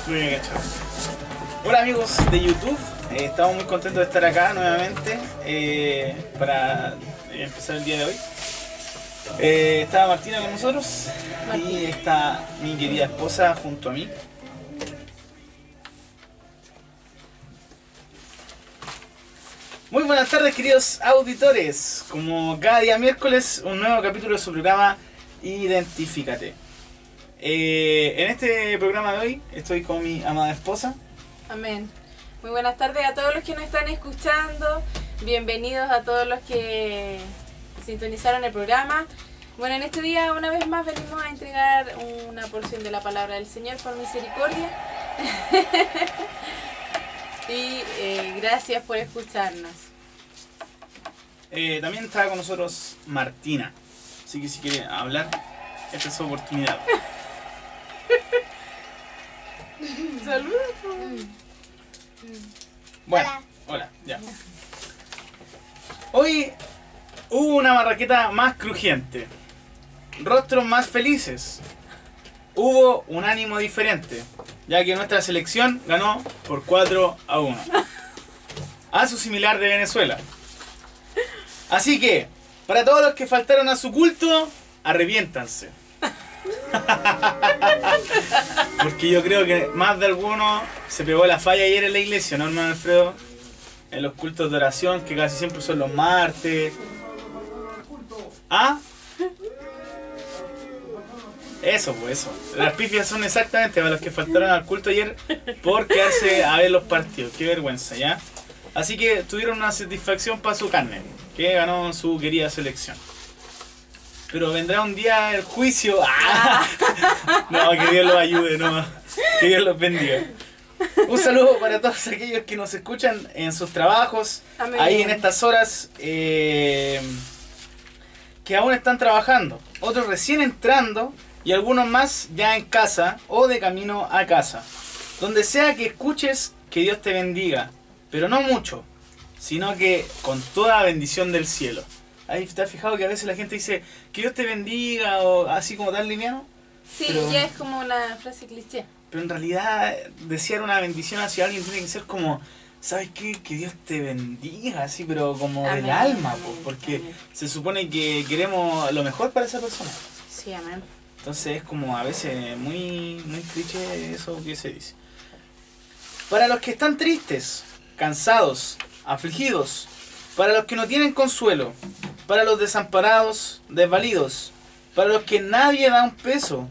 Muy bien, cachado. Hola amigos de YouTube, estamos muy contentos de estar acá nuevamente para empezar el día de hoy. Está Martina con nosotros y está mi querida esposa junto a mí. Muy buenas tardes, queridos auditores. Como cada día miércoles, un nuevo capítulo de su programa Identifícate. En este programa de hoy estoy con mi amada esposa. Amén. Muy buenas tardes a todos los que nos están escuchando. Bienvenidos a todos los que sintonizaron el programa. Bueno, en este día una vez más venimos a entregar una porción de la palabra del Señor por misericordia. Y gracias por escucharnos. También está con nosotros Martina. Así que si quiere hablar, esta es su oportunidad. Saludos. Bueno, hola, ya. Hoy hubo una marraqueta más crujiente, rostros más felices, hubo un ánimo diferente, ya que nuestra selección ganó por 4-1 a su similar de Venezuela. Así que, para todos los que faltaron a su culto, arrepiéntanse. Porque yo creo que más de alguno se pegó la falla ayer en la iglesia, ¿no, hermano Alfredo? En los cultos de oración, que casi siempre son los martes. ¿Ah? Eso, pues eso. Las pifias son exactamente para los que faltaron al culto ayer por quedarse a ver los partidos. Qué vergüenza, ¿ya? Así que tuvieron una satisfacción para su carne, que ganó su querida selección. Pero vendrá un día el juicio. ¡Ah! No, que Dios los ayude, no. Que Dios los bendiga. Un saludo para todos aquellos que nos escuchan en sus trabajos. Amén. Ahí en estas horas que aún están trabajando. Otros recién entrando y algunos más ya en casa o de camino a casa. Donde sea que escuches, que Dios te bendiga. Pero no mucho, sino que con toda bendición del cielo. Ahí te has fijado que a veces la gente dice que Dios te bendiga o así como tan liviano. Sí, pero ya es como una frase cliché. Pero en realidad desear una bendición hacia alguien tiene que ser como, ¿sabes qué? Que Dios te bendiga, así, pero como amén, del alma, amén, porque amén. Se supone que queremos lo mejor para esa persona. Sí, amén. Entonces es como a veces muy cliché eso que se dice. Para los que están tristes, cansados, afligidos, para los que no tienen consuelo, para los desamparados, desvalidos, para los que nadie da un peso,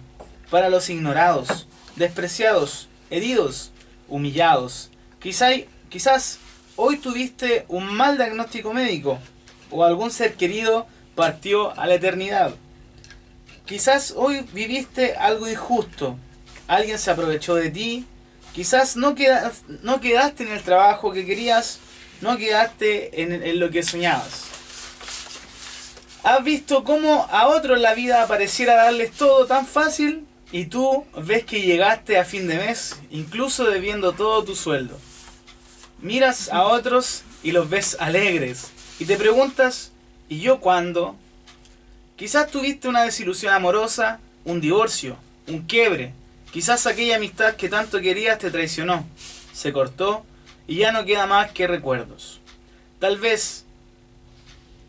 para los ignorados, despreciados, heridos, humillados. Quizás hoy tuviste un mal diagnóstico médico o algún ser querido partió a la eternidad. Quizás hoy viviste algo injusto, alguien se aprovechó de ti, quizás no quedaste en el trabajo que querías, no quedaste en lo que soñabas. ¿Has visto cómo a otros la vida pareciera darles todo tan fácil y tú ves que llegaste a fin de mes, incluso debiendo todo tu sueldo? Miras a otros y los ves alegres y te preguntas, ¿y yo cuándo? Quizás tuviste una desilusión amorosa, un divorcio, un quiebre. Quizás aquella amistad que tanto querías te traicionó, se cortó y ya no queda más que recuerdos. Tal vez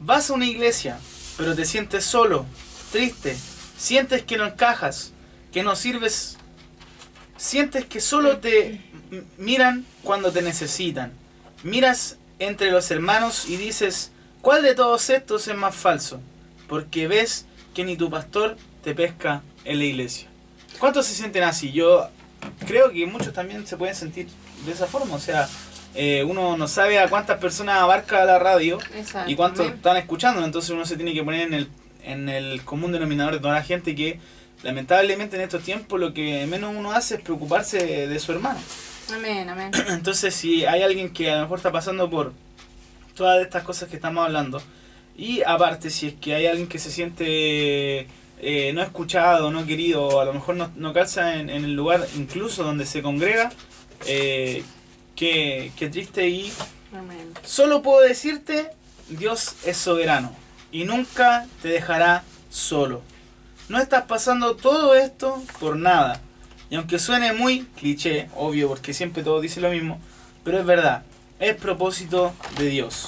vas a una iglesia, pero te sientes solo, triste, sientes que no encajas, que no sirves, sientes que solo te miran cuando te necesitan. Miras entre los hermanos y dices, ¿cuál de todos estos es más falso? Porque ves que ni tu pastor te pesca en la iglesia. ¿Cuántos se sienten así? Yo creo que muchos también se pueden sentir de esa forma, o sea, uno no sabe a cuántas personas abarca la radio y cuántos están escuchando, entonces uno se tiene que poner en el común denominador de toda la gente que lamentablemente en estos tiempos lo que menos uno hace es preocuparse de su hermano. Amén, amén. Entonces si hay alguien que a lo mejor está pasando por todas estas cosas que estamos hablando, y aparte si es que hay alguien que se siente no escuchado, no querido, a lo mejor no calza en el lugar incluso donde se congrega, qué triste. Y amén. Solo puedo decirte, Dios es soberano y nunca te dejará solo. No estás pasando todo esto por nada. Y aunque suene muy cliché, obvio, porque siempre todos dicen lo mismo, pero es verdad, es propósito de Dios.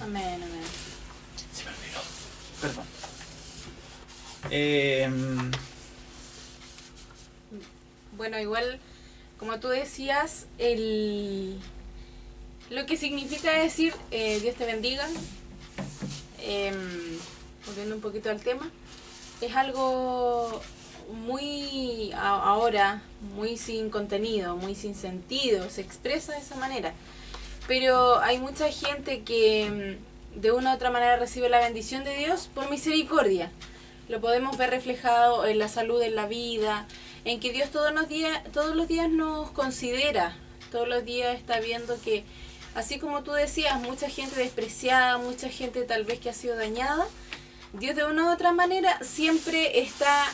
Amén, amén. Se me olvidó. Perdón. Bueno, igual, como tú decías, lo que significa decir Dios te bendiga, volviendo un poquito al tema, es algo muy ahora, muy sin contenido, muy sin sentido, se expresa de esa manera. Pero hay mucha gente que de una u otra manera recibe la bendición de Dios por misericordia. Lo podemos ver reflejado en la salud, en la vida, en que Dios todos los días nos considera, todos los días está viendo que, así como tú decías, mucha gente despreciada, mucha gente tal vez que ha sido dañada, Dios de una u otra manera siempre está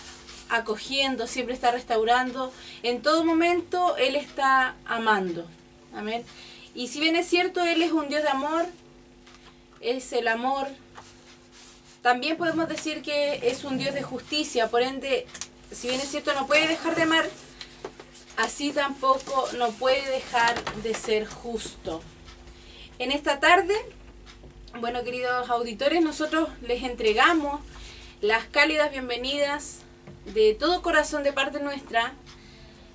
acogiendo, siempre está restaurando, en todo momento Él está amando. Amén. Y si bien es cierto, Él es un Dios de amor, es el amor, también podemos decir que es un Dios de justicia, por ende, si bien es cierto, no puede dejar de amar, así tampoco no puede dejar de ser justo. En esta tarde, bueno, queridos auditores, nosotros les entregamos las cálidas bienvenidas de todo corazón de parte nuestra,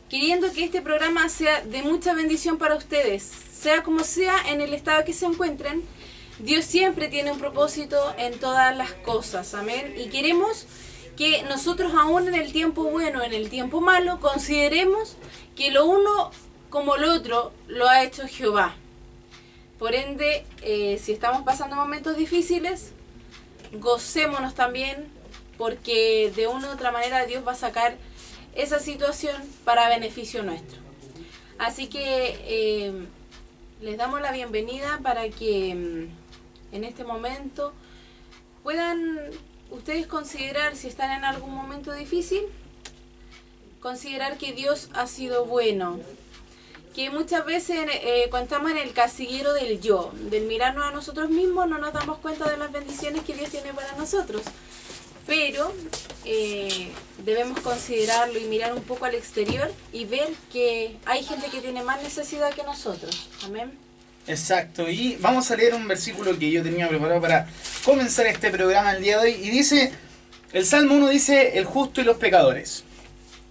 queriendo que este programa sea de mucha bendición para ustedes, sea como sea en el estado que se encuentren. Dios siempre tiene un propósito en todas las cosas, amén. Y queremos que nosotros aún en el tiempo bueno, en el tiempo malo, consideremos que lo uno como lo otro lo ha hecho Jehová. Por ende, si estamos pasando momentos difíciles, gocémonos también, porque de una u otra manera Dios va a sacar esa situación para beneficio nuestro. Así que les damos la bienvenida para que en este momento puedan ustedes considerar, si están en algún momento difícil, considerar que Dios ha sido bueno. Que muchas veces cuando estamos en el casillero del yo, del mirarnos a nosotros mismos, no nos damos cuenta de las bendiciones que Dios tiene para nosotros. Pero debemos considerarlo y mirar un poco al exterior y ver que hay gente que tiene más necesidad que nosotros. Amén. Exacto, y vamos a leer un versículo que yo tenía preparado para comenzar este programa el día de hoy. Y dice, el Salmo 1 dice, el justo y los pecadores.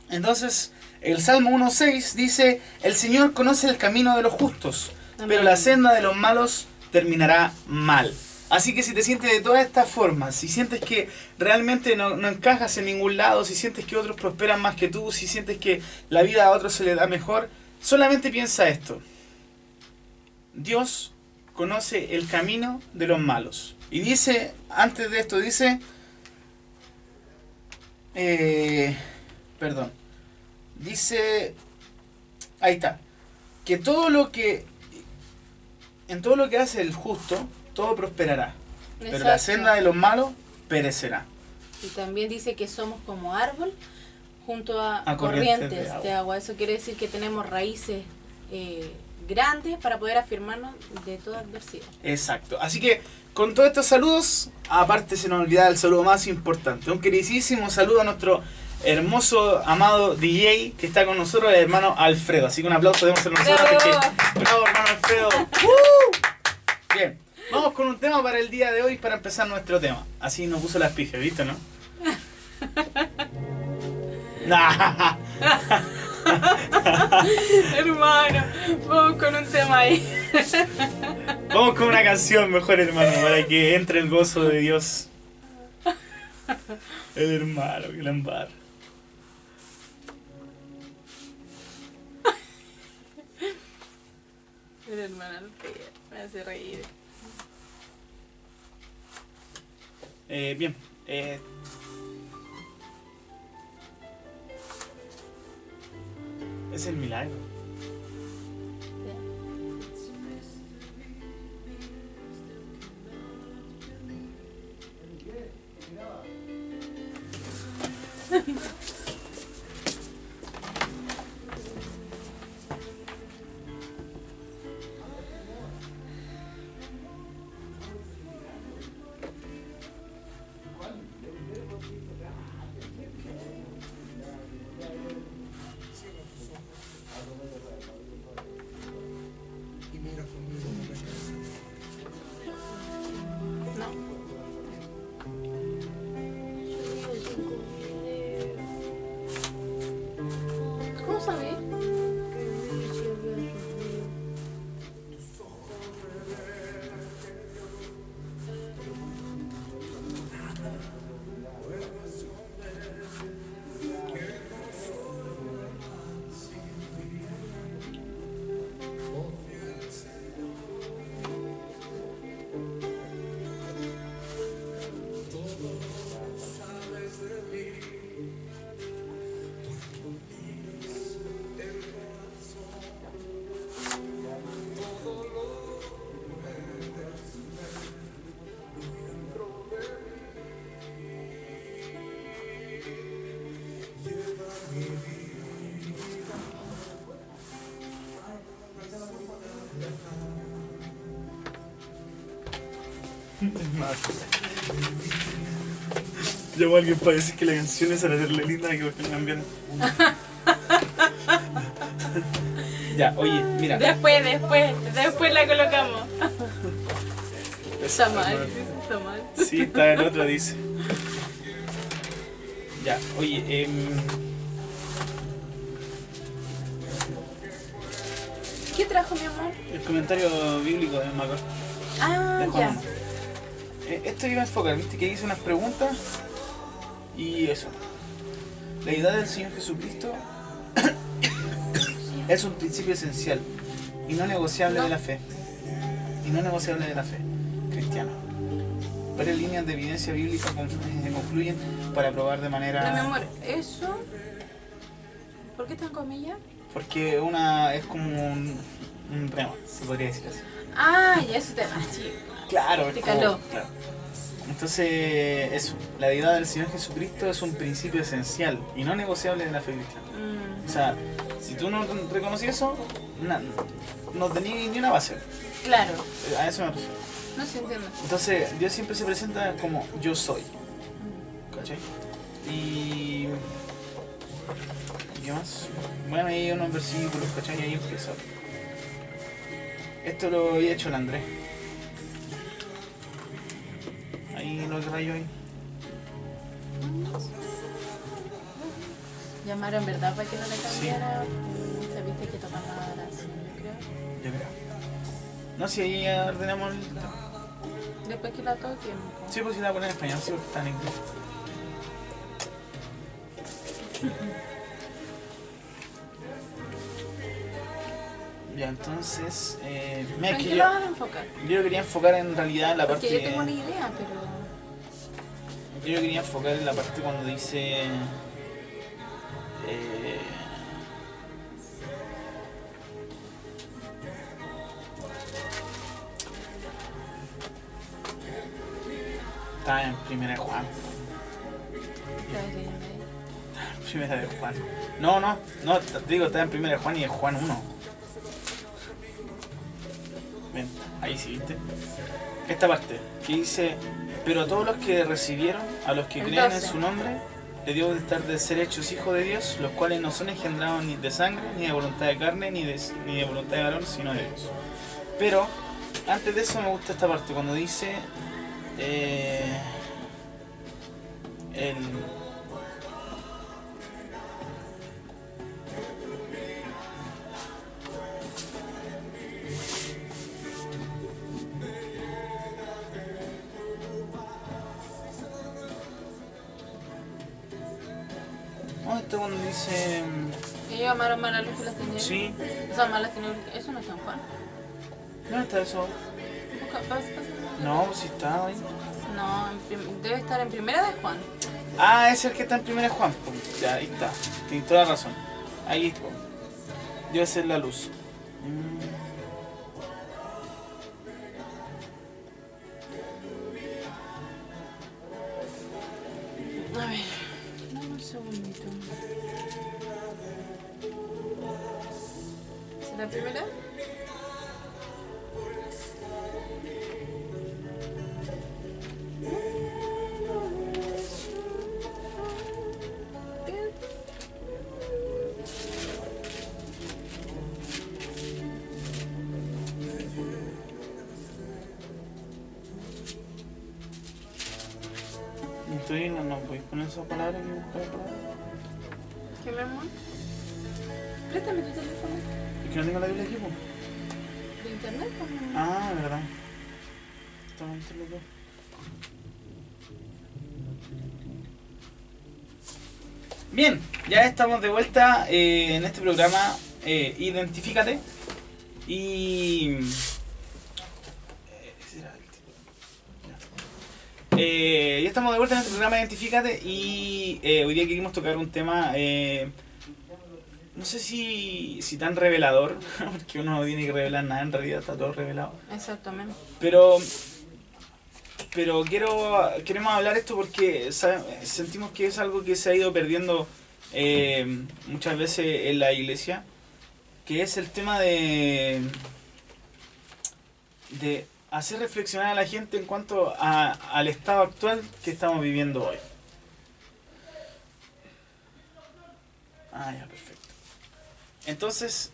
Entonces, el Salmo 1.6 dice, el Señor conoce el camino de los justos, Amén. pero la senda de los malos terminará mal. Así que si te sientes de todas estas formas, si sientes que realmente no encajas en ningún lado, si sientes que otros prosperan más que tú, si sientes que la vida a otros se le da mejor, solamente piensa esto. Dios conoce el camino de los malos. Y dice, antes de esto dice, dice, ahí está, que en todo lo que hace el justo, todo prosperará. Pero la Exacto. senda de los malos perecerá. Y también dice que somos como árbol junto a corrientes corrientes de de agua. Eso quiere decir que tenemos raíces grandes para poder afirmarnos de toda adversidad. Exacto. Así que con todos estos saludos, aparte se nos olvidaba el saludo más importante. Un queridísimo saludo a nuestro hermoso, amado DJ que está con nosotros, el hermano Alfredo. Así que un aplauso debemos hacer nosotros. ¡Bravo! Porque, bravo, hermano Alfredo. Bien, vamos con un tema para el día de hoy, para empezar nuestro tema. Así nos puso las pifias, ¿viste, no? Nah. Hermano, vamos con un tema ahí. Vamos con una canción mejor, hermano, para que entre el gozo de Dios. El hermano, que la embarra. El hermano me hace reír. Bien. Es el milagro. Llamo a alguien para decir que la canción es a la linda que porque no cambian. Ya, oye, mira. Después la colocamos. Está mal. Sí, está el otro, dice. Ya, oye, ¿Qué trajo, mi amor? el comentario bíblico de Macor. Ah, De Juan. ya. Esto iba a enfocar, viste que hice unas preguntas y eso. La idea del Señor Jesucristo es un principio esencial y no negociable de la fe. Y no negociable de la fe cristiana. Varias líneas de evidencia bíblica confluyen para probar de manera... No, mi amor, eso... ¿Por qué está en comillas? Porque una es como un rema, se podría decir así. Ah, y eso te va así. Claro, Te es como- caló. claro. Entonces, eso, la deidad del Señor Jesucristo es un principio esencial y no negociable de la fe cristiana. O sea, si tú no reconoces eso, no tenías ni una base. Claro, A eso me refiero. no se entiende. Entonces, Dios siempre se presenta como yo soy. ¿Cachai? Y... ¿Qué más? Bueno, ahí hay unos versículos, ¿cachai? Y ahí empieza. Esto lo había hecho el Andrés. Ahí lo rayo ahí. Llamaron, ¿verdad? Para que no le cambiara. Sabiste que tomaba la oración, yo creo. Yo creo. No, si ahí ordenamos el... Después que la toquen. Sí, pues si la voy a poner en español, sí, porque está en inglés. Ya, entonces... mira, ¿En es qué que lo vas a enfocar? yo quería enfocar en realidad la parte... Porque yo tengo una idea, pero... Yo quería enfocar en la parte cuando dice... Está en primera de Juan. Primera de Juan. No, te digo, está en primera de Juan y es Juan 1. Bien, ahí sí, ¿viste? Esta parte, que dice, pero a todos los que recibieron, a los que creen en su nombre, le dio estar de ser hechos hijos de Dios, los cuales no son engendrados ni de sangre, ni de voluntad de carne, ni de voluntad de varón, sino de Dios. Pero, antes de eso me gusta esta parte, cuando dice, el... Esto cuando dice... Ellos amaron más la luz que las tinieblas. Sí, O sea, más las tinieblas. Eso no está en Juan. ¿dónde está eso? Pasa. No, pues sí está ahí. No, debe estar en primera de Juan. Ah, es el que está en primera de Juan. Pues, ya, ahí está. Tienes toda la razón. Ahí está. Debe ser la luz. A ver, dame un segundito. ¿Es la primera? Estoy, no podéis poner esa palabra que buscar palabra. ¿Qué, mi amor? Préstame tu teléfono. Es que no tengo la Biblia aquí, pues. ¿De internet? Ah, verdad. Estaba entre los dos. Bien, ya estamos de vuelta en este programa Identifícate. Y... ya estamos de vuelta en este programa Identifícate y hoy día queríamos tocar un tema, no sé si tan revelador, porque uno no tiene que revelar nada, en realidad está todo revelado. Exactamente. Pero queremos hablar esto porque sentimos que es algo que se ha ido perdiendo muchas veces en la iglesia, que es el tema de hacer reflexionar a la gente en cuanto al estado actual que estamos viviendo hoy. Ah, ya, perfecto. Entonces,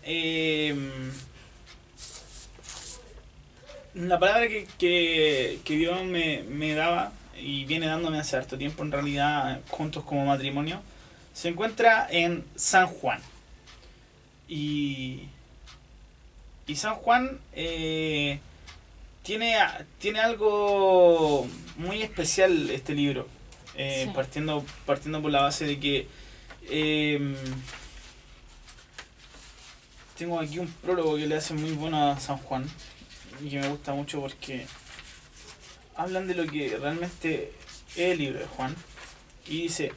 la palabra que Dios me daba y viene dándome hace harto tiempo, en realidad, juntos como matrimonio, se encuentra en San Juan. Y San Juan tiene algo muy especial este libro, Sí. partiendo por la base de que tengo aquí un prólogo que le hace muy bueno a San Juan y que me gusta mucho porque hablan de lo que realmente es el libro de Juan y dice: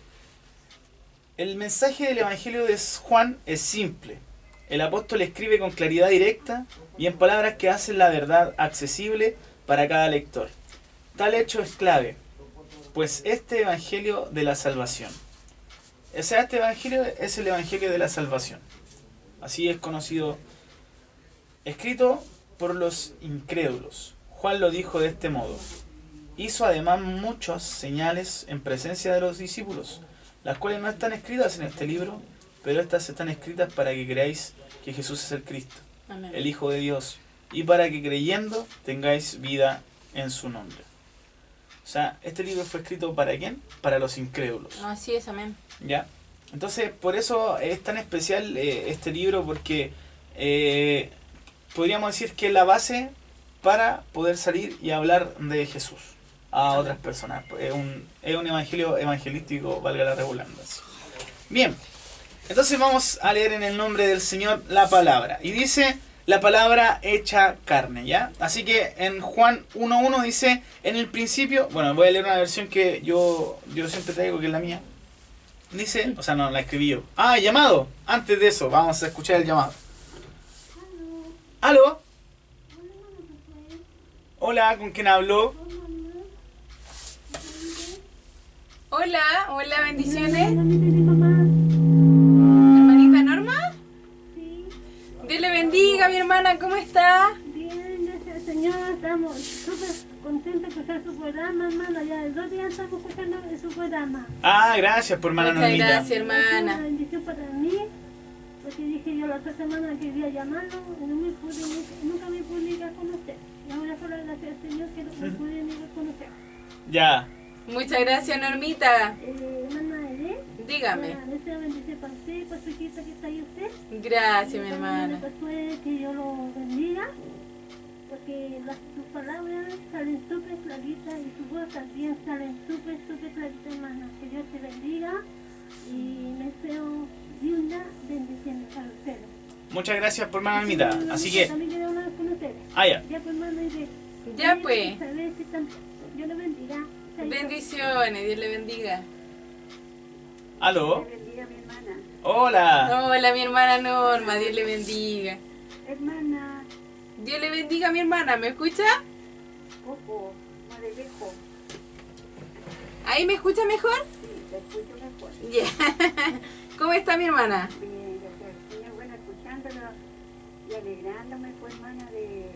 el mensaje del Evangelio de Juan es simple. El apóstol escribe con claridad directa y en palabras que hacen la verdad accesible para cada lector. Tal hecho es clave, pues este Evangelio de la salvación. O sea, este Evangelio es el Evangelio de la salvación. Así es conocido, escrito por los incrédulos. Juan lo dijo de este modo: hizo además muchas señales en presencia de los discípulos, las cuales no están escritas en este libro, pero estas están escritas para que creáis que Jesús es el Cristo, Amén. el Hijo de Dios, y para que creyendo tengáis vida en su nombre. O sea, este libro fue escrito ¿para quién? Para los incrédulos. Así es, amén. ¿Ya? Entonces, por eso es tan especial este libro, porque podríamos decir que es la base para poder salir y hablar de Jesús a otras personas. Es un evangelio evangelístico, valga la redundancia. Bien, entonces vamos a leer en el nombre del Señor la palabra. Y dice: la palabra hecha carne, ¿ya? Así que en Juan 1.1 dice: en el principio, bueno, voy a leer una versión que yo siempre traigo, que es la mía. Dice, o sea, no, la escribí yo. Ah, llamado. Antes de eso, vamos a escuchar el llamado. ¿Aló? Hola, ¿con quién hablo? Hola, hola, bendiciones. ¿Hermanita Norma? Dios le bendiga, mi hermana, ¿cómo está? Bien, gracias al Señor, estamos súper contentos de escuchar su programa, hermano. Ya de 2 días estamos escuchando su programa. Ah, gracias por hermana Muchas Normita. gracias, Es una hermana. bendición para mí, porque dije yo la otra semana quería llamarlo y no me pude, nunca me pude ir a conocer. Y ahora solo gracias al Señor que no me pude ir a conocer. Ya. Muchas gracias, Normita. Hermana Edith, Dígame. deseo bendición para usted, para su hijita que está ahí usted. Gracias, mi hermana. Después que Dios lo bendiga, porque sus palabras salen súper claritas y su voz también salen súper clarita, hermana. Que Dios te bendiga y me deseo linda bendiciones para ustedes. Muchas gracias por hermana Normita. Así que, También quiero hablar con ustedes. ah, ya. Ya pues, hermano, y Ya pues. saber si están... Dios lo bendiga. Bendiciones, Dios le bendiga. ¿Aló? Bendiga, mi hermana. Hola. Hola, mi hermana Norma, Dios le bendiga. Hermana, Dios le bendiga, mi hermana, ¿me escucha? poco, más de lejos. ¿Ahí me escucha mejor? Sí, te escucho mejor. Ya. ¿Cómo está mi hermana? Bien, gracias al Señor, bueno, escuchándolo y alegrándome, pues, hermana, de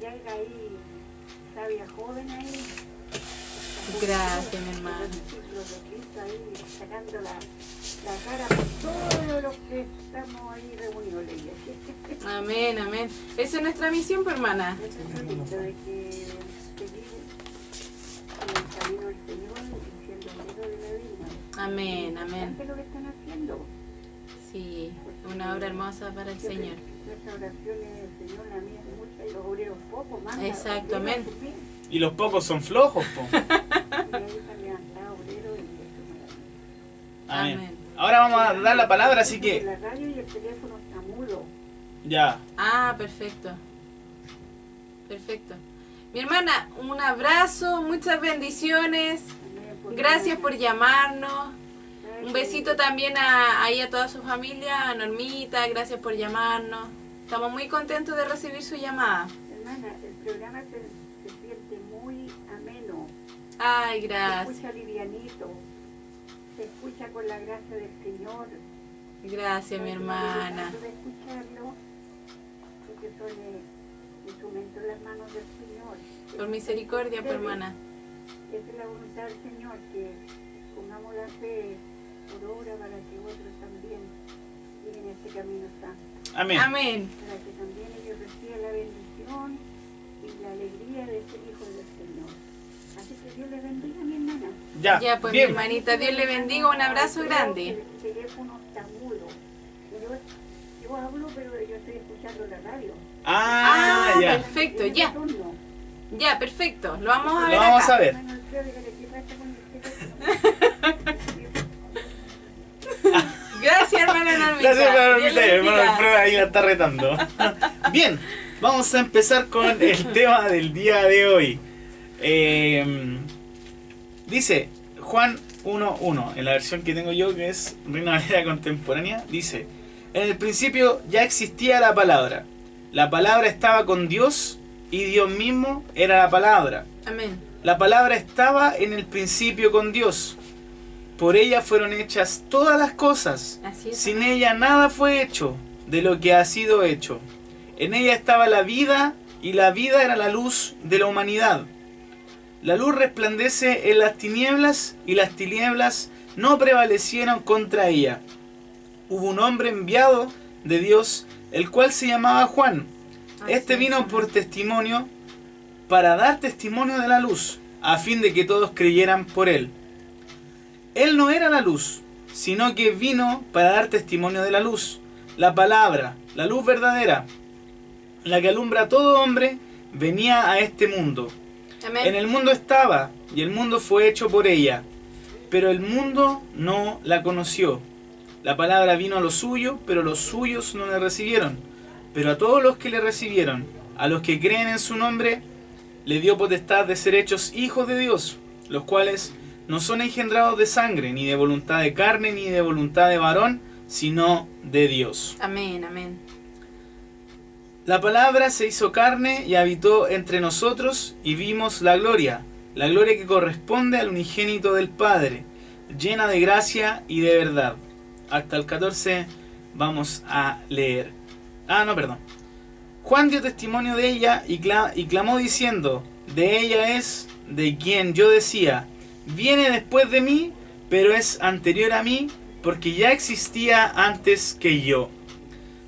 que haya ahí sabia joven ahí. Gracias, mi hermana. Los discípulos de Cristo ahí sacando la cara por todos los que estamos ahí reunidos en la iglesia. Amén, amén. Esa es nuestra misión, pues, hermana. Eso es bonito, de que seguir en el camino del Señor y siendo amigos de la vida. Amén, amén. ¿Qué es lo que están haciendo? Sí, una obra hermosa para el Señor. Nuestras oraciones, Señor, la mía es mucha y los obreros pocos, manda. Exacto, amén. Y los pocos son flojos, po. Y ahí están levantados obreros y eso es maravilloso. Amén. Amén. Ahora vamos a dar la palabra, así que, La radio y el teléfono está mudo. ya. Ah, perfecto. Perfecto. Mi hermana, un abrazo, muchas bendiciones. Gracias por llamarnos. Un besito también ahí a toda su familia, a Normita, gracias por llamarnos. Estamos muy contentos de recibir su llamada. Hermana, el programa se siente muy ameno. Ay, Se gracias. escucha livianito. Se escucha con la gracia del Señor. Gracias, mi hermana. De escucharlo, porque son instrumento en las manos del Señor. Por misericordia, pues, hermana. Esa es la voluntad del Señor, que pongamos la fe por obra para que otros también sigan este camino santo. Amén. Amén. Para que también ellos reciban la bendición y la alegría de ser hijos del Señor. Así que Dios les bendiga, mi hermana. Ya, pues, mi bien. hermanita, Dios le bendiga, un abrazo grande. El teléfono está mudo. Yo hablo, pero yo estoy escuchando la radio. Ya. Perfecto, En ya. el turno. Ya, perfecto. Lo vamos a ver Lo vamos acá. a ver. Bueno, creo que ¿qué pasa con el teléfono? Gracias, hermana Normita. Gracias por Dios le invitar, hermano bendiga. Alfredo ahí la está retando. Bien, vamos a empezar con el tema del día de hoy. Dice Juan 1:1, en la versión que tengo yo, que es Reina Valera contemporánea, dice: en el principio ya existía la palabra estaba con Dios y Dios mismo era la palabra. Amén. La palabra estaba en el principio con Dios. Por ella fueron hechas todas las cosas. Así es. Sin ella nada fue hecho de lo que ha sido hecho. En ella estaba la vida, y la vida era la luz de la humanidad. La luz resplandece en las tinieblas, y las tinieblas no prevalecieron contra ella. Hubo un hombre enviado de Dios, el cual se llamaba Juan. Así Este es, vino amén. por testimonio, para dar testimonio de la luz, a fin de que todos creyeran por él. Él no era la luz, sino que vino para dar testimonio de la luz. La palabra, la luz verdadera, la que alumbra a todo hombre, venía a este mundo. Amén. En el mundo estaba, y el mundo fue hecho por ella, pero el mundo no la conoció. La palabra vino a lo suyo, pero los suyos no la recibieron. Pero a todos los que le recibieron, a los que creen en su nombre, le dio potestad de ser hechos hijos de Dios, los cuales no son engendrados de sangre, ni de voluntad de carne, ni de voluntad de varón, sino de Dios. Amén, amén. La palabra se hizo carne y habitó entre nosotros, y vimos la gloria que corresponde al unigénito del Padre, llena de gracia y de verdad. Hasta el 14 vamos a leer. Juan dio testimonio de ella y clamó diciendo: de ella es de quien yo decía: viene después de mí, pero es anterior a mí, porque ya existía antes que yo.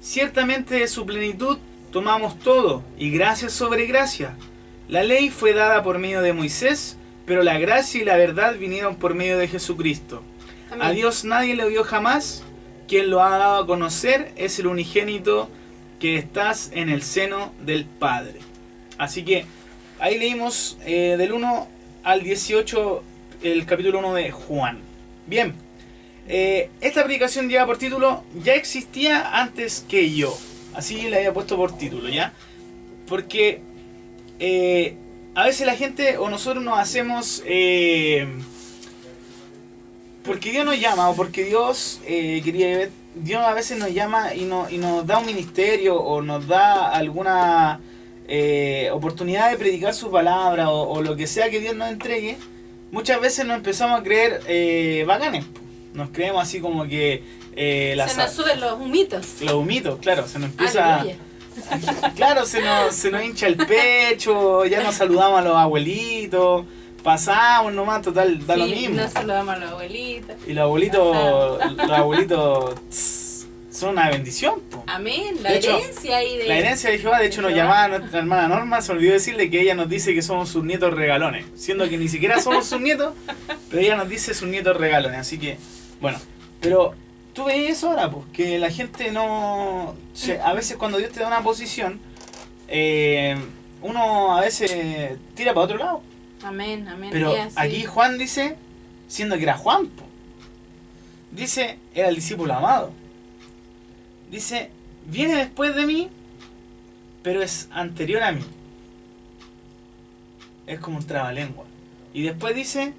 Ciertamente de su plenitud tomamos todo, y gracia sobre gracia. La ley fue dada por medio de Moisés, pero la gracia y la verdad vinieron por medio de Jesucristo. Amén. A Dios nadie le vio jamás. Quien lo ha dado a conocer es el unigénito, que estás en el seno del Padre. Así que ahí leímos del 1 al 18 el capítulo 1 de Juan. Bien, esta predicación lleva por título: ya existía antes que yo. Así le había puesto por título, ¿ya? Porque a veces la gente o nosotros nos hacemos... porque Dios nos llama, o porque Dios Dios a veces nos llama y nos da un ministerio, o nos da alguna oportunidad de predicar su palabra, o lo que sea que Dios nos entregue. Muchas veces nos empezamos a creer bacanes. Nos creemos así como que Se nos suben los humitos. los humitos, claro, se nos empieza... Aleluya. Claro, se nos hincha el pecho, ya nos saludamos a los abuelitos, pasamos nomás, total, da lo Sí, mismo. nos saludamos a la abuelita. Y los abuelitos son una bendición, po. Amén, la De hecho, herencia ahí de... La herencia de Jehová, de hecho, nos llamaba nuestra hermana Norma, se olvidó decirle que ella nos dice que somos sus nietos regalones, siendo que ni siquiera somos sus nietos, pero ella nos dice sus nietos regalones, así que, bueno, pero tú ves eso ahora, pues, que la gente no... a veces cuando Dios te da una posición, uno a veces tira para otro lado. Amén, amén. Pero y así. aquí Juan dice, siendo que era Juan, po, dice, era el discípulo amado. Dice, viene después de mí, pero es anterior a mí. Es como un trabalengua. Y después dice,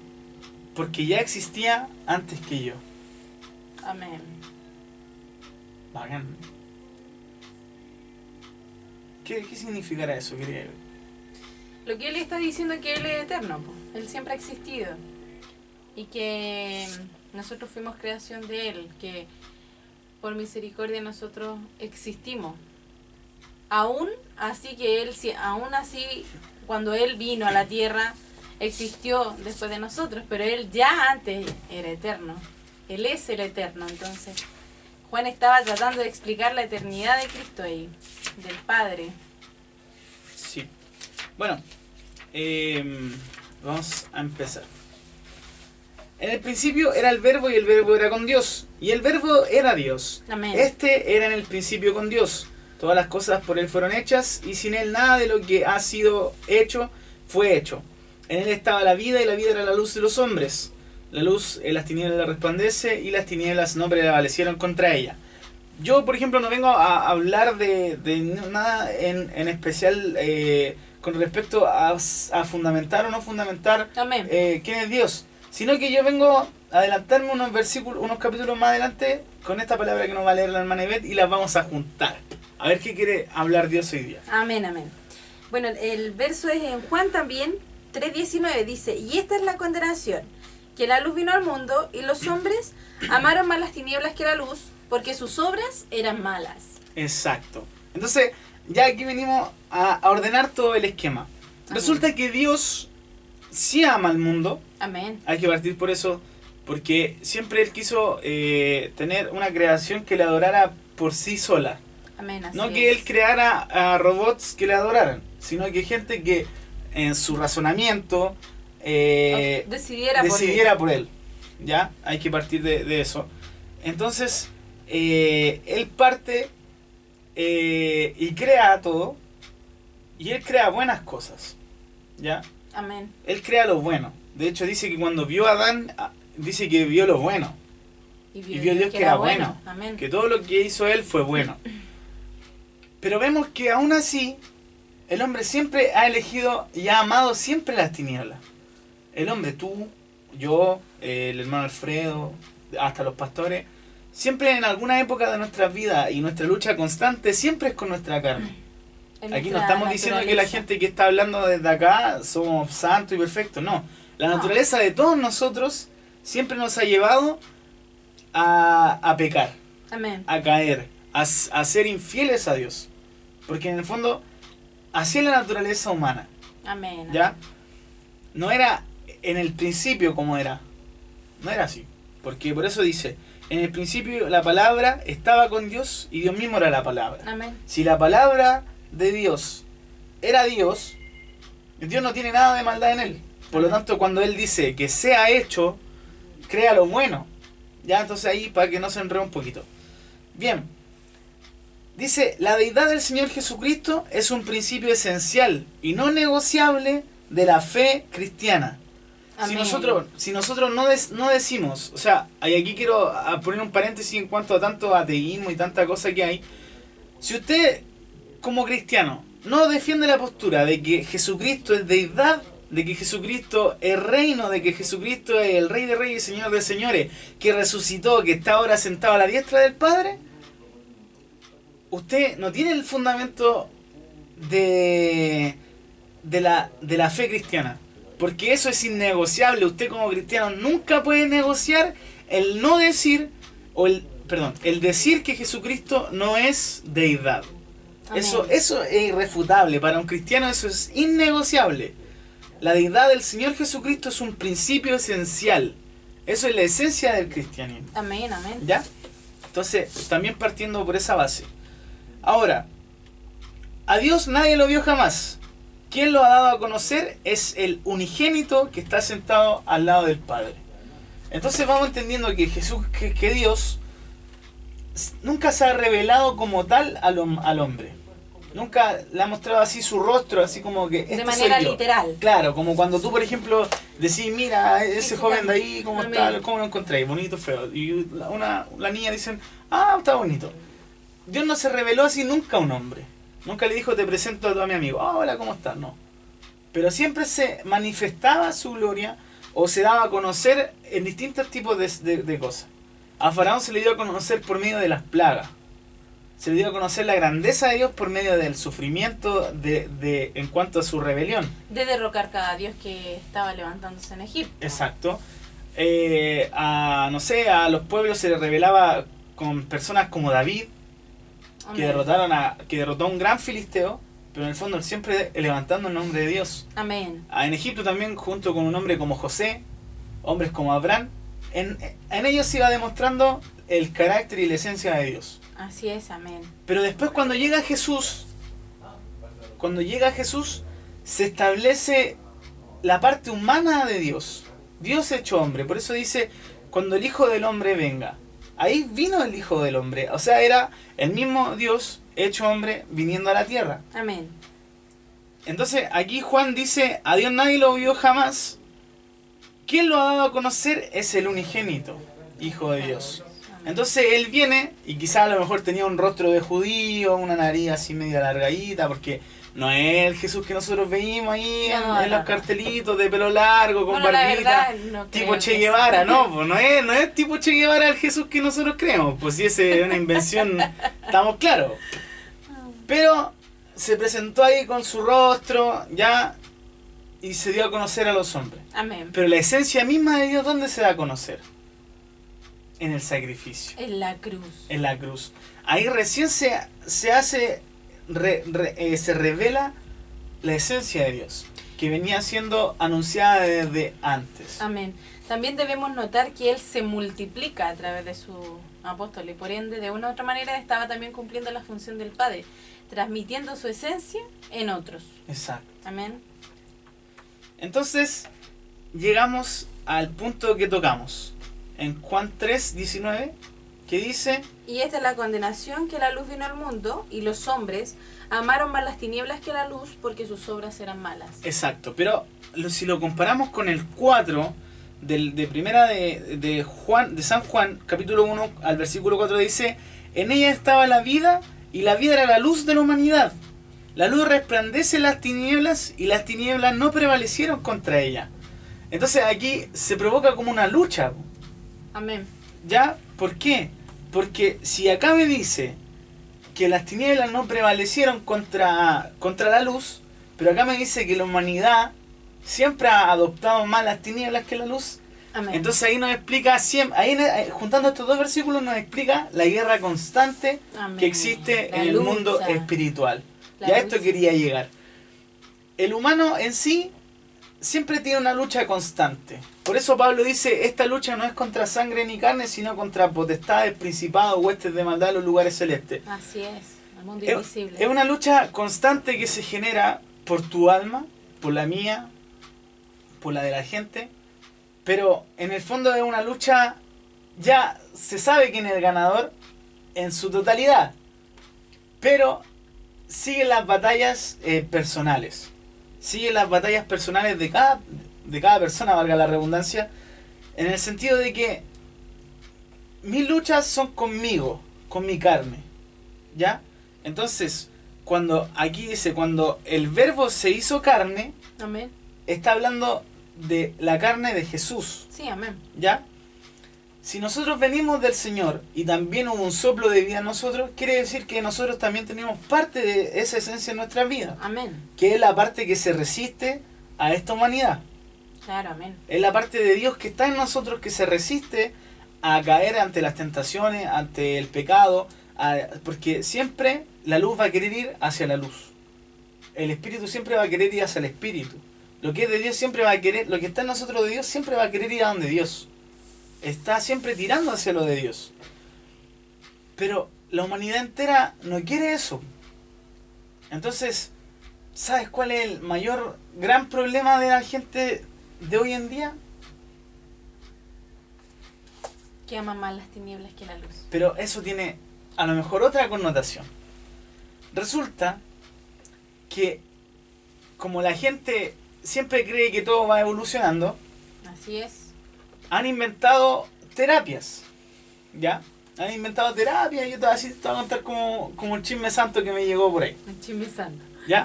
porque ya existía antes que yo. Amén. Bacán. ¿Qué significará eso, querida? Lo que él está diciendo es que él es eterno, po. Él siempre ha existido. Y que nosotros fuimos creación de él, que por misericordia nosotros existimos aún así aún así, cuando Él vino a la tierra, existió después de nosotros, pero Él ya antes era eterno. Él es el eterno. Entonces, Juan estaba tratando de explicar la eternidad de Cristo ahí, del Padre. Sí. Bueno, vamos a empezar. En el principio era el verbo y el verbo era con Dios. Y el verbo era Dios. Amén. Este era en el principio con Dios. Todas las cosas por Él fueron hechas y sin Él nada de lo que ha sido hecho fue hecho. En Él estaba la vida y la vida era la luz de los hombres. La luz en las tinieblas la resplandece y las tinieblas no prevalecieron contra ella. Yo, por ejemplo, no vengo a hablar de nada en especial con respecto a fundamentar o no fundamentar Amén. quién es Dios, sino que yo vengo a adelantarme unos versículos, unos capítulos más adelante con esta palabra que nos va a leer la hermana Ivette y las vamos a juntar. A ver qué quiere hablar Dios hoy día. Amén, amén. Bueno, el verso es en Juan también, 3:19, dice, y esta es la condenación, que la luz vino al mundo y los hombres amaron más las tinieblas que la luz, porque sus obras eran malas. Exacto. Entonces, ya aquí venimos a ordenar todo el esquema. Amén. Resulta que Dios sí ama al mundo. Amén. Hay que partir por eso, porque siempre Él quiso tener una creación que le adorara por sí sola. Amén, así No que es. Él creara a robots que le adoraran, sino que gente que en su razonamiento decidiera por él. ¿Ya? Hay que partir de eso. Entonces, Él parte y crea todo, y Él crea buenas cosas. ¿Ya? Amén. Él crea lo bueno. De hecho, dice que cuando vio a Adán, dice que vio lo bueno. Y vio Dios que era bueno. Amén. Que todo lo que hizo Él fue bueno. Pero vemos que aún así, el hombre siempre ha elegido y ha amado siempre las tinieblas. El hombre, tú, yo, el hermano Alfredo, hasta los pastores, siempre en alguna época de nuestra vida y nuestra lucha constante, siempre es con nuestra carne. En Aquí no nuestra estamos diciendo que la naturaleza. gente que está hablando desde acá somos santos y perfectos, no. La No. naturaleza de todos nosotros siempre nos ha llevado a pecar, Amén. a caer, a ser infieles a Dios. Porque en el fondo, así es la naturaleza humana, Amén. ¿ya? No era en el principio como era, no era así. Porque por eso dice, en el principio la palabra estaba con Dios y Dios mismo era la palabra. Amén. Si la palabra de Dios era Dios, Dios no tiene nada de maldad en Él. Por lo tanto, cuando Él dice que sea hecho, crea lo bueno. Ya, entonces ahí para que no se enrede un poquito. Bien. Dice, la deidad del Señor Jesucristo es un principio esencial y no negociable de la fe cristiana. Si Amén. nosotros no decimos, o sea, y aquí quiero poner un paréntesis en cuanto a tanto ateísmo y tanta cosa que hay. Si usted, como cristiano, no defiende la postura de que Jesucristo es deidad, de que Jesucristo es reino, de que Jesucristo es el Rey de Reyes y Señor de Señores, que resucitó, que está ahora sentado a la diestra del Padre, usted no tiene el fundamento de la fe cristiana. Porque eso es innegociable. Usted como cristiano nunca puede negociar el no decir, el decir que Jesucristo no es deidad. Amén. Eso es irrefutable. Para un cristiano eso es innegociable. La deidad del Señor Jesucristo es un principio esencial. Eso es la esencia del cristianismo. Amén, amén. ¿Ya? Entonces, también partiendo por esa base. Ahora, a Dios nadie lo vio jamás. Quien lo ha dado a conocer es el unigénito que está sentado al lado del Padre. Entonces vamos entendiendo que que Dios nunca se ha revelado como tal al hombre. Nunca le ha mostrado así su rostro, así como que De este manera soy yo. literal. Claro, como cuando tú, por ejemplo, decís, mira, ese joven de ahí, ¿cómo Amén. está? ¿Cómo lo encontré? Bonito, feo. Y la niña dicen, ah, está bonito. Dios no se reveló así nunca a un hombre. Nunca le dijo, te presento a mi amigo. Ah, hola, ¿cómo estás? No. Pero siempre se manifestaba su gloria o se daba a conocer en distintos tipos de cosas. A Faraón se le dio a conocer por medio de las plagas. Se le dio a conocer la grandeza de Dios por medio del sufrimiento en cuanto a su rebelión. De derrocar cada dios que estaba levantándose en Egipto. Exacto. A los pueblos se les revelaba con personas como David, que derrotó a un gran filisteo, pero en el fondo siempre levantando el nombre de Dios. Amén. En Egipto también, junto con un hombre como José, hombres como Abraham, en ellos se iba demostrando el carácter y la esencia de Dios. Así es, amén. Pero después cuando llega Jesús, se establece la parte humana de Dios. Dios hecho hombre. Por eso dice, cuando el Hijo del Hombre venga. Ahí vino el Hijo del Hombre. O sea, era el mismo Dios hecho hombre viniendo a la tierra. Amén. Entonces aquí Juan dice, a Dios nadie lo vio jamás. ¿Quién lo ha dado a conocer? Es el unigénito, Hijo de Dios. Entonces él viene, y quizás a lo mejor tenía un rostro de judío, una nariz así media largadita, porque no es el Jesús que nosotros veíamos ahí en los cartelitos de pelo largo, con barbita, tipo Che Guevara, no es tipo Che Guevara el Jesús que nosotros creemos, pues si esa es una invención, estamos claros. Pero se presentó ahí con su rostro, ya, y se dio a conocer a los hombres. Amén. Pero la esencia misma de Dios, ¿dónde se da a conocer? En el sacrificio. En la cruz. En la cruz. Ahí recién se revela la esencia de Dios, que venía siendo anunciada desde antes. Amén. También debemos notar que Él se multiplica a través de su apóstol y por ende de una u otra manera estaba también cumpliendo la función del Padre, transmitiendo su esencia en otros. Exacto. Amén. Entonces llegamos al punto que tocamos en Juan 3:19, que dice: y esta es la condenación, que la luz vino al mundo y los hombres amaron más las tinieblas que la luz porque sus obras eran malas. Exacto, pero si lo comparamos con el 4 de primera de San Juan, capítulo 1 al versículo 4, dice: en ella estaba la vida, y la vida era la luz de la humanidad. La luz resplandece en las tinieblas, y las tinieblas no prevalecieron contra ella. Entonces aquí se provoca como una lucha. Amén. ¿Ya? ¿Por qué? Porque si acá me dice que las tinieblas no prevalecieron contra la luz, pero acá me dice que la humanidad siempre ha adoptado más las tinieblas que la luz. Amén. Entonces ahí nos explica, juntando estos dos versículos, nos explica la guerra constante Amén. que existe La en el lucha. mundo espiritual. La Y a esto lucha. quería llegar. El humano en sí siempre tiene una lucha constante. Por eso Pablo dice, esta lucha no es contra sangre ni carne, sino contra potestades, principados, huestes de maldad en los lugares celestes. Así es, el mundo invisible. Es una lucha constante que se genera por tu alma, por la mía, por la de la gente, pero en el fondo es una lucha, ya se sabe quién es el ganador en su totalidad, pero siguen las batallas personales. Siguen las batallas personales de cada persona, valga la redundancia, en el sentido de que mis luchas son conmigo, con mi carne, ¿ya? Entonces, cuando aquí dice, cuando el verbo se hizo carne, Amén. está hablando de la carne de Jesús, Sí, amén. ¿ya? Si nosotros venimos del Señor y también hubo un soplo de vida en nosotros, quiere decir que nosotros también tenemos parte de esa esencia en nuestra vida, Amén. que es la parte que se resiste a esta humanidad. Claro, amén. Es la parte de Dios que está en nosotros, que se resiste a caer ante las tentaciones, ante el pecado, porque siempre la luz va a querer ir hacia la luz. El Espíritu siempre va a querer ir hacia el Espíritu. Lo que es de Dios siempre va a querer, lo que está en nosotros de Dios siempre va a querer ir a donde Dios. Está siempre tirando hacia lo de Dios. Pero la humanidad entera no quiere eso. Entonces, ¿sabes cuál es el mayor, gran problema de la gente de hoy en día? Que ama más las tinieblas que la luz. Pero eso tiene a lo mejor otra connotación. Resulta que como la gente siempre cree que todo va evolucionando, Así es. han inventado terapias, ¿ya? Han inventado terapias, yo te voy a contar como un chisme santo que me llegó por ahí, Un chisme santo. ¿ya?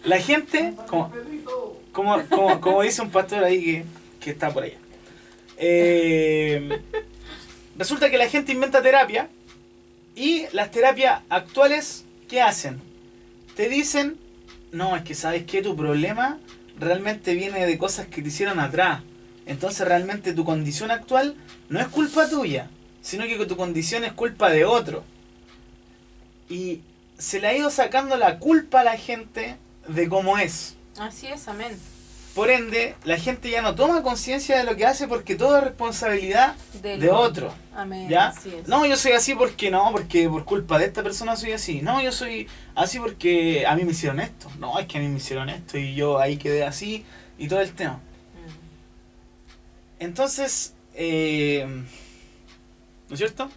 La gente, como dice un pastor ahí que está por allá, resulta que la gente inventa terapia y las terapias actuales, ¿qué hacen? Te dicen, no, es que sabes que tu problema realmente viene de cosas que te hicieron atrás. Entonces realmente tu condición actual no es culpa tuya. sino que tu condición es culpa de otro. Y se le ha ido sacando la culpa a la gente de cómo es. Así es, amén. Por ende, la gente ya no toma conciencia de lo que hace porque todo es responsabilidad de otro. Amén. ¿Ya? Así es. No, yo soy así porque por culpa de esta persona soy así. No, yo soy así porque a mí me hicieron esto. No, es que a mí me hicieron esto y yo ahí quedé así y todo el tema. Entonces, ¿no es cierto?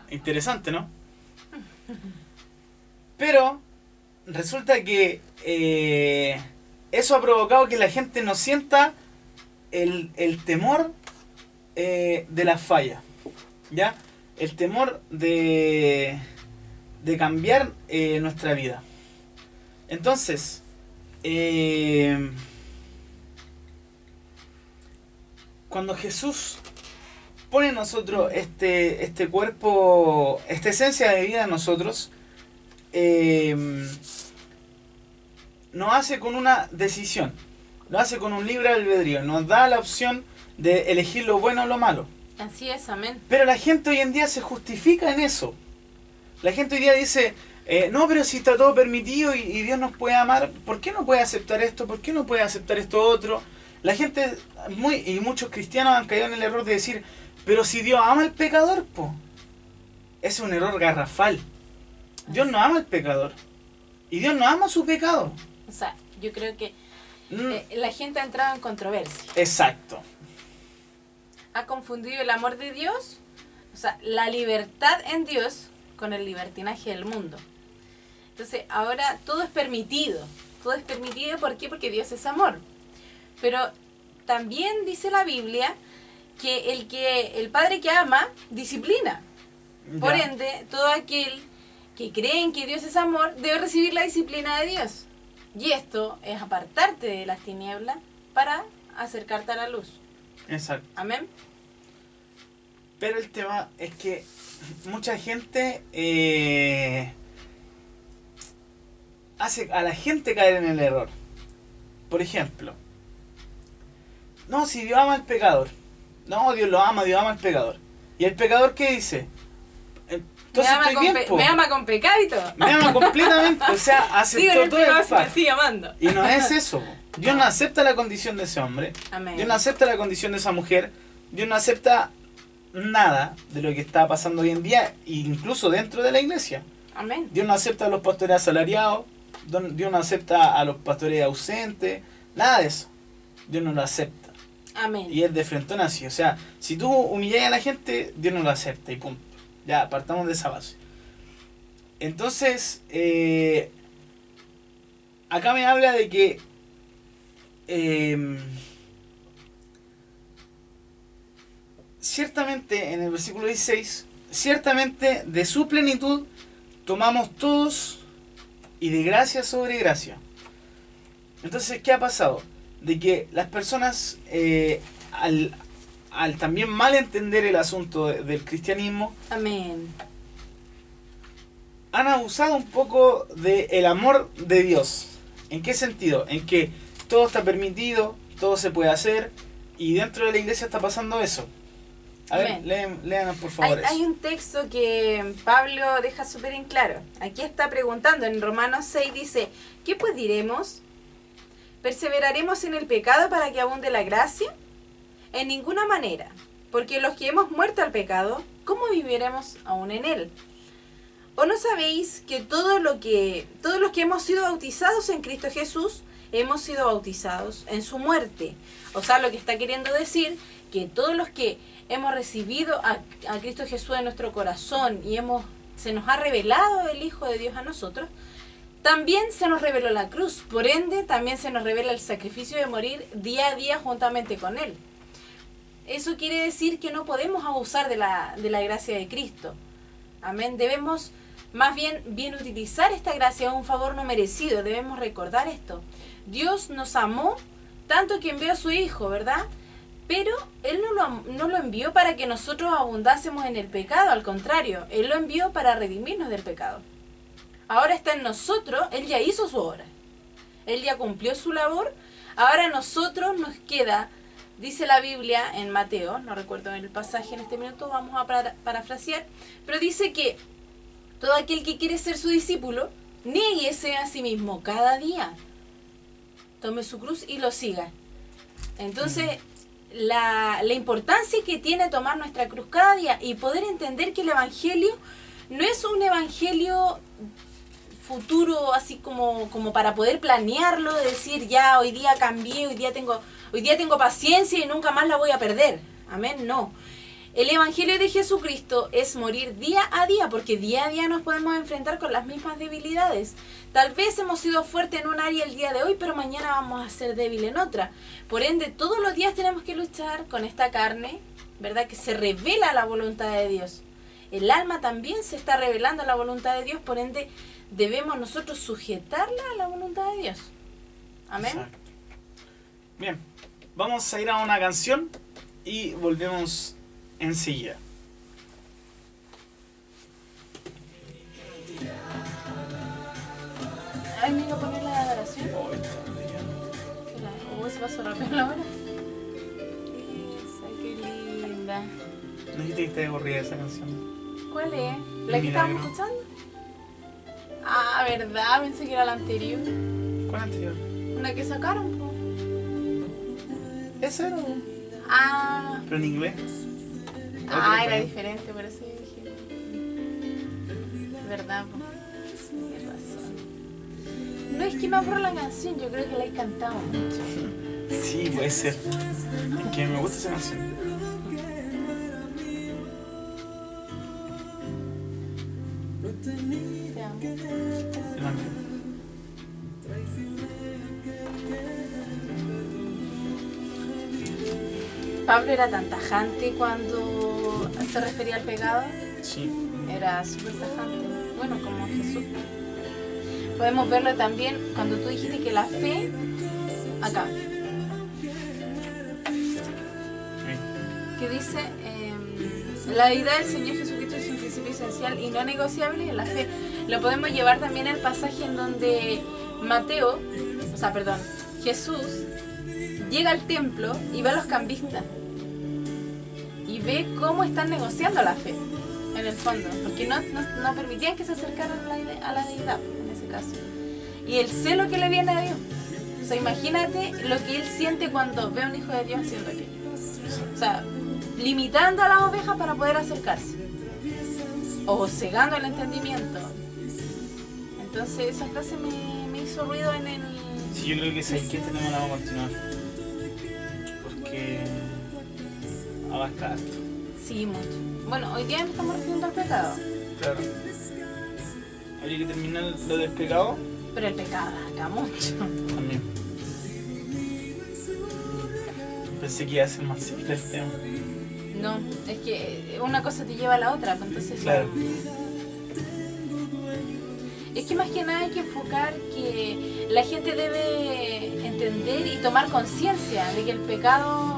Interesante, ¿no? Pero resulta que eso ha provocado que la gente no sienta el temor de la falla, ¿ya? El temor de cambiar nuestra vida. Entonces, cuando Jesús pone en nosotros este cuerpo, esta esencia de vida en nosotros, nos hace con una decisión, lo hace con un libre albedrío, nos da la opción de elegir lo bueno o lo malo. Así es, amén. Pero la gente hoy en día se justifica en eso. La gente hoy día dice, no, pero si está todo permitido y Dios nos puede amar, ¿por qué no puede aceptar esto? ¿Por qué no puede aceptar esto otro? La gente, y muchos cristianos han caído en el error de decir, pero si Dios ama al pecador, po. Es un error garrafal. Dios no ama al pecador. Y Dios no ama su pecado. O sea, yo creo que la gente ha entrado en controversia. Exacto. Ha confundido el amor de Dios, o sea, la libertad en Dios, con el libertinaje del mundo. Entonces, ahora todo es permitido. Todo es permitido, ¿por qué? Porque Dios es amor. Pero también dice la Biblia que el padre que ama, disciplina. Por Ya. ende, todo aquel que cree en que Dios es amor, debe recibir la disciplina de Dios. Y esto es apartarte de las tinieblas para acercarte a la luz. Exacto. Amén. Pero el tema es que mucha gente hace a la gente caer en el error. Por ejemplo, no, si Dios ama al pecador. No, Dios lo ama, Dios ama al pecador. ¿Y el pecador qué dice? Entonces estoy bien, po. Me ama con pecado y todo. Me ama completamente, o sea, Sigue en aceptó el todo el pecado si me pacto. sigue amando. Y no es eso, po. Dios no acepta la condición de ese hombre. Amén. Dios no acepta la condición de esa mujer. Dios no acepta nada de lo que está pasando hoy en día, incluso dentro de la iglesia. Amén. Dios no acepta a los pastores asalariados. Dios no acepta a los pastores ausentes. Nada de eso. Dios no lo acepta. Amén. Y es de frentón así. O sea, si tú humillas a la gente, Dios no lo acepta y punto. Ya, partamos de esa base. Entonces, acá me habla de que ciertamente, en el versículo 16, ciertamente de su plenitud tomamos todos y de gracia sobre gracia. Entonces, ¿qué ha pasado? De que las personas, al también mal entender el asunto del cristianismo, Amén. han abusado un poco del amor de Dios. ¿En qué sentido? En que todo está permitido, todo se puede hacer, y dentro de la iglesia está pasando eso. A ver, léanos por favor. Hay un texto que Pablo deja súper en claro. Aquí está preguntando, en Romanos 6 dice, ¿qué pues diremos? ¿Perseveraremos en el pecado para que abunde la gracia? En ninguna manera, porque los que hemos muerto al pecado, ¿cómo viviremos aún en él? ¿O no sabéis que todos los que hemos sido bautizados en Cristo Jesús, hemos sido bautizados en su muerte? O sea, lo que está queriendo decir, que todos los que hemos recibido a Cristo Jesús en nuestro corazón y se nos ha revelado el Hijo de Dios a nosotros, también se nos reveló la cruz. Por ende, también se nos revela el sacrificio de morir día a día juntamente con Él. Eso quiere decir que no podemos abusar de la gracia de Cristo. Amén. Debemos más bien utilizar esta gracia, es un favor no merecido. Debemos recordar esto. Dios nos amó tanto que envió a su Hijo, ¿verdad? Pero Él no lo envió para que nosotros abundásemos en el pecado, al contrario, Él lo envió para redimirnos del pecado. Ahora está en nosotros, Él ya hizo su obra, Él ya cumplió su labor, ahora a nosotros nos queda Dice la Biblia en Mateo, no recuerdo el pasaje en este minuto, vamos a parafrasear, pero dice que todo aquel que quiere ser su discípulo, niéguese a sí mismo cada día. Tome su cruz y lo siga. Entonces, la importancia que tiene tomar nuestra cruz cada día y poder entender que el Evangelio no es un Evangelio futuro, así como para poder planearlo, decir ya hoy día cambié, hoy día tengo paciencia y nunca más la voy a perder. Amén, no. El Evangelio de Jesucristo es morir día a día, porque día a día nos podemos enfrentar con las mismas debilidades. Tal vez hemos sido fuertes en un área el día de hoy, pero mañana vamos a ser débiles en otra. Por ende, todos los días tenemos que luchar con esta carne, ¿verdad? Que se revela la voluntad de Dios. El alma también se está revelando a la voluntad de Dios, por ende, debemos nosotros sujetarla a la voluntad de Dios. Amén. Exacto. Bien, vamos a ir a una canción y volvemos enseguida. Ay, me iba a poner la de adoración. Se pasó rápido la hora. Esa, qué linda. ¿No dijiste que te aburrida esa canción? ¿Cuál es? ¿La que estábamos escuchando? Ah, verdad, pensé que era la anterior. ¿Cuál anterior? Una que sacaron, po. ¿Esa era? Ah. ¿Pero en inglés? Ah, era diferente, por eso dije. ¿Verdad, po? Tienes razón. No es que me aburra la canción, yo creo que la he cantado mucho. Sí, puede ser. Que me gusta esa canción. Te amo. Yo también. Pablo era tan tajante cuando se refería al pecado. Sí. Era súper tajante. Bueno, como Jesús. Podemos verlo también cuando tú dijiste que la fe... Acá. Que dice... la deidad del Señor Jesucristo es un principio esencial y no negociable en la fe. Lo podemos llevar también al pasaje en donde Jesús llega al templo y ve a los cambistas y ve cómo están negociando la fe en el fondo, porque no permitían que se acercaran a la deidad en ese caso, y el celo que le viene a Dios. O sea, imagínate lo que él siente cuando ve a un hijo de Dios haciendo aquello. O sea, limitando a las ovejas para poder acercarse, o cegando el entendimiento. Entonces esa frase me hizo ruido en el... Sí, yo creo que esa inquieta no la vamos a continuar. Porque... abarca harto. Sí, mucho. Bueno, hoy día estamos refiriendo al pecado. Claro. Habría que terminar lo del pecado. Pero el pecado abarca mucho. También. Pensé que iba a ser más simple el tema. No, es que una cosa te lleva a la otra, pues entonces... Claro. Es que más que nada hay que enfocar que la gente debe entender y tomar conciencia de que el pecado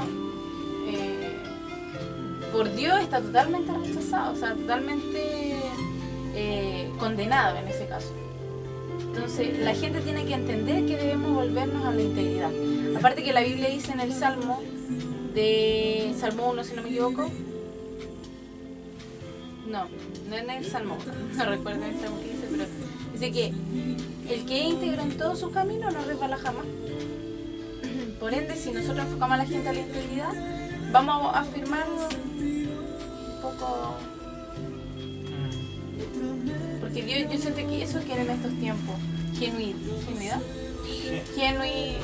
por Dios está totalmente rechazado, o sea, totalmente condenado en ese caso. Entonces la gente tiene que entender que debemos volvernos a la integridad. Aparte que la Biblia dice en el Salmo 1, si no me equivoco. No en el Salmo 1, no recuerdo el Salmo que dice, pero dice que el que es íntegro en todo su camino no resbala jamás. Por ende, si nosotros enfocamos a la gente a la integridad, vamos a afirmar un poco... Porque yo siento que eso quiere en estos tiempos. Genuidad.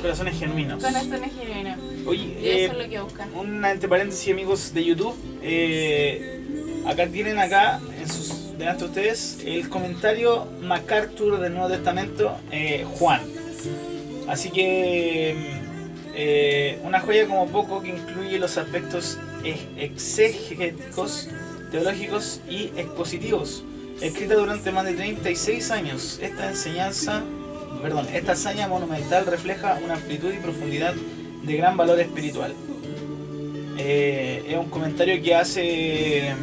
Corazones genuinos. Corazones genuinos. Oye, y eso es lo que buscan. Entre paréntesis, amigos de YouTube, acá tienen delante de ustedes el comentario MacArthur del Nuevo Testamento, Juan. Así que una joya como poco, que incluye los aspectos exegéticos, teológicos y expositivos. Escrita durante más de 36 años, esta hazaña monumental refleja una amplitud y profundidad de gran valor espiritual. Es un comentario que hace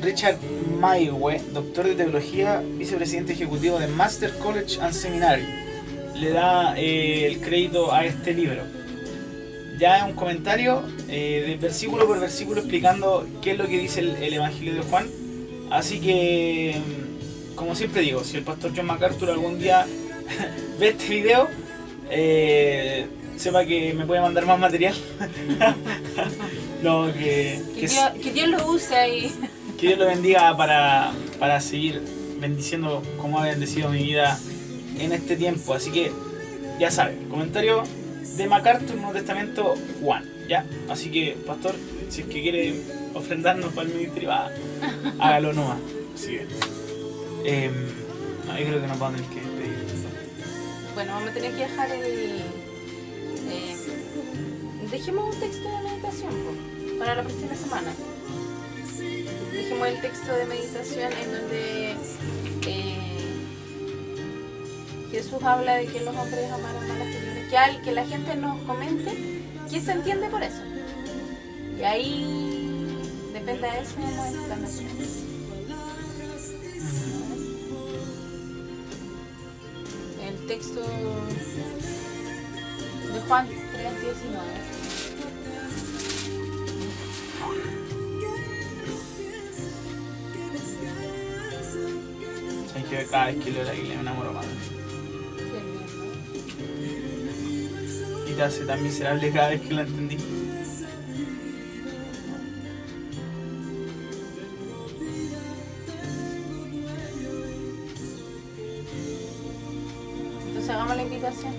Richard Maywe, doctor de teología, vicepresidente ejecutivo de Master College and Seminary, le da el crédito a este libro. Ya es un comentario de versículo por versículo explicando qué es lo que dice el Evangelio de Juan. Así que, como siempre digo, si el pastor John MacArthur algún día ve este video, sepa que me puede mandar más material. No, que Dios lo use ahí. Que Dios lo bendiga para seguir bendiciendo como ha bendecido mi vida en este tiempo. Así que ya saben, comentario de MacArthur, Nuevo Testamento, Juan, ¿ya? Así que, pastor, si es que quiere ofrendarnos para el ministerio, hágalo nomás. Así que, no, yo creo que nos vamos a tener que despedir. Bueno, vamos a tener que dejar dejemos un texto de meditación para la próxima semana. Dejemos el texto de meditación en donde Jesús habla de que los hombres amaron más las tinieblas, que la gente nos comente qué se entiende por eso. Y ahí depende de eso nuestra nación. El texto de Juan 3:19. Sabes que cada vez que leo la Biblia me enamoro más. Y te hace tan miserable cada vez que la entendí. Entonces hagamos la invitación.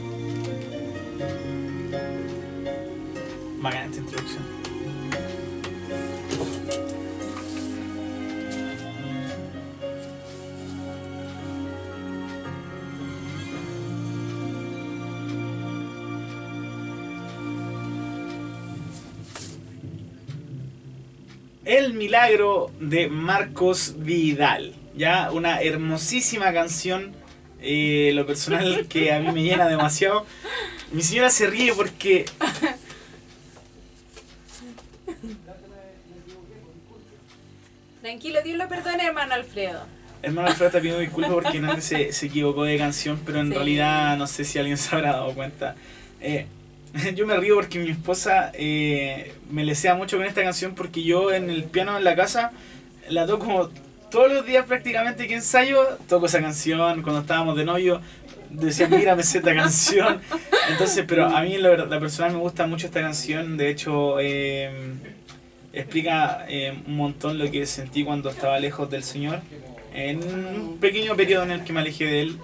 Bacana esta introducción. El milagro de Marcos Vidal, ya una hermosísima canción, lo personal que a mí me llena demasiado. Mi señora se ríe porque Tranquilo, Dios lo perdone, hermano Alfredo. hermano Alfredo está pidiendo disculpas porque antes se equivocó de canción, pero en Sí. realidad no sé si alguien se habrá dado cuenta. Yo me río porque mi esposa me lesea mucho con esta canción porque yo en el piano en la casa la toco todos los días prácticamente que ensayo, toco esa canción. Cuando estábamos de novio decía, mira, me sé esta canción. Entonces, pero a mí la personal me gusta mucho esta canción. De hecho, explica un montón lo que sentí cuando estaba lejos del Señor, en un pequeño periodo en el que me alejé de Él,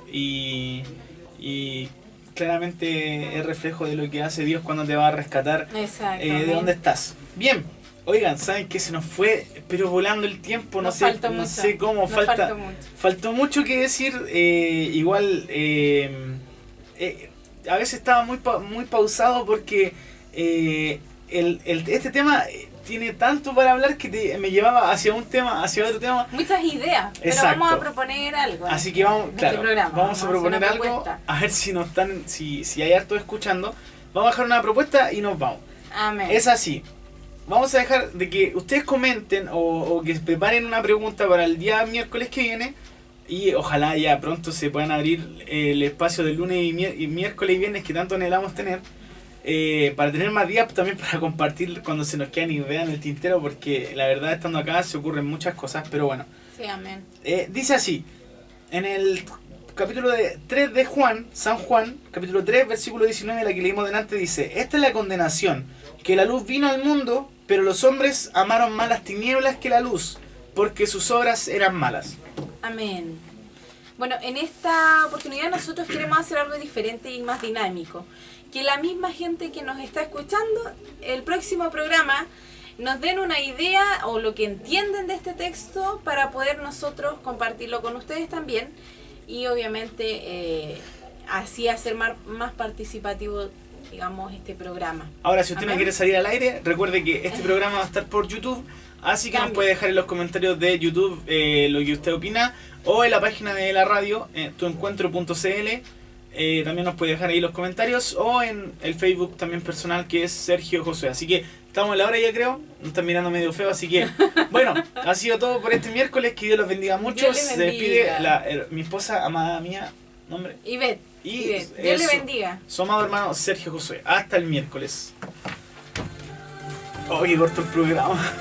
y claramente es reflejo de lo que hace Dios cuando te va a rescatar de donde estás. Bien, oigan, ¿saben qué? Se nos fue, pero volando el tiempo, no sé cómo, faltó mucho que decir. Igual, a veces estaba muy pausado porque este tema tiene tanto para hablar que me llevaba hacia un tema, hacia otro tema. Muchas ideas, pero Exacto. vamos a proponer algo. Así que vamos, claro, vamos a proponer hacer una algo, propuesta. a ver si hay harto escuchando. Vamos a dejar una propuesta y nos vamos. Amén. Es así. Vamos a dejar de que ustedes comenten o que preparen una pregunta para el día miércoles que viene. Y ojalá ya pronto se puedan abrir el espacio de lunes y miércoles y viernes que tanto anhelamos tener. Para tener más días también para compartir cuando se nos quedan ideas en el tintero, porque la verdad estando acá se ocurren muchas cosas, pero bueno. Sí, amén. Dice así, en el capítulo 3 de Juan, San Juan, capítulo 3, versículo 19, la que leímos delante, dice: esta es la condenación, que la luz vino al mundo, pero los hombres amaron más las tinieblas que la luz, porque sus obras eran malas. Amén. Bueno, en esta oportunidad nosotros queremos hacer algo diferente y más dinámico. Que la misma gente que nos está escuchando, el próximo programa, nos den una idea o lo que entienden de este texto para poder nosotros compartirlo con ustedes también. Y obviamente así hacer más participativo, digamos, este programa. Ahora, si usted no Amén. quiere salir al aire, recuerde que este programa va a estar por YouTube, así que nos puede dejar en los comentarios de YouTube lo que usted opina, o en la página de la radio, tuencuentro.cl. También nos puede dejar ahí los comentarios, o en el Facebook también personal, que es Sergio Josué. Así que estamos en la hora ya, creo. Nos están mirando medio feo, así que bueno, ha sido todo por este miércoles. Que Dios los bendiga mucho. Dios les Se bendiga. despide mi esposa, amada mía, nombre. Ivette. Y Dios le eso, bendiga. su amado hermano Sergio Josué. Hasta el miércoles. Oh, que corto el programa.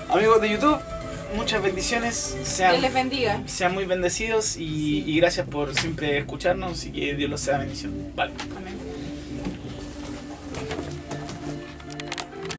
Amigos de YouTube, muchas bendiciones. Dios les bendiga. Sean muy bendecidos y gracias por siempre escucharnos y que Dios los sea bendición. Vale. Amén.